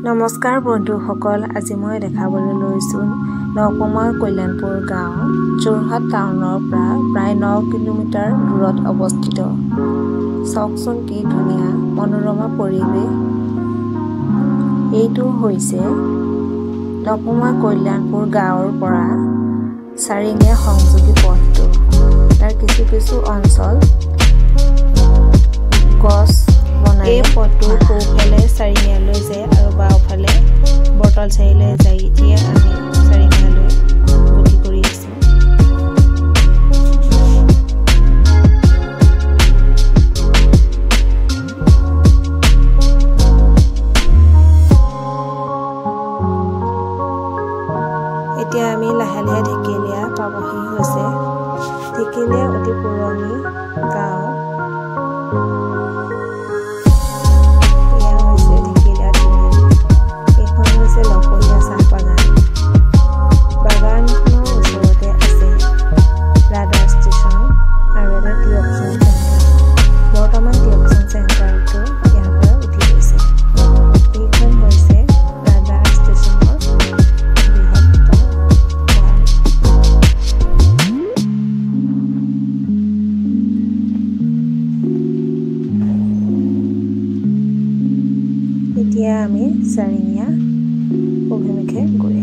নমস্কাৰ বন্ধুসকল, আজি মই দেখাবলৈ লৈছোঁ নকমাৰ কল্যাণপুৰ গাঁও যোৰহাট টাউনৰ পৰা প্ৰায় 9 কিলোমিটাৰ দূৰত অৱস্থিত। চাওকচোন কি ধুনীয়া মনোৰমা পৰিৱেশ। এইটো হৈছে নকমা কল্যাণপুৰ গাঁৱৰ পৰা চাৰিঙীয়া সংযোগী পথটো। তাৰ কিছু অঞ্চল গছ বনাই এই পথটো সোঁফালে চাৰিঙীয়ালৈ যায় আৰু বাওঁফালে বটল চাৰিলৈ যায়। এতিয়া আমি চাৰিঙীয়ালৈ গতি কৰি আছোঁ। এতিয়া আমি লাহে লাহে ঢেকীয়ালীয়া পাবহি হৈছে। ঢেকীয়ালীয়া অতি পুৰণি গাঁও। এতিয়া আমি চাৰিঙীয়া অভিমুখে গৈ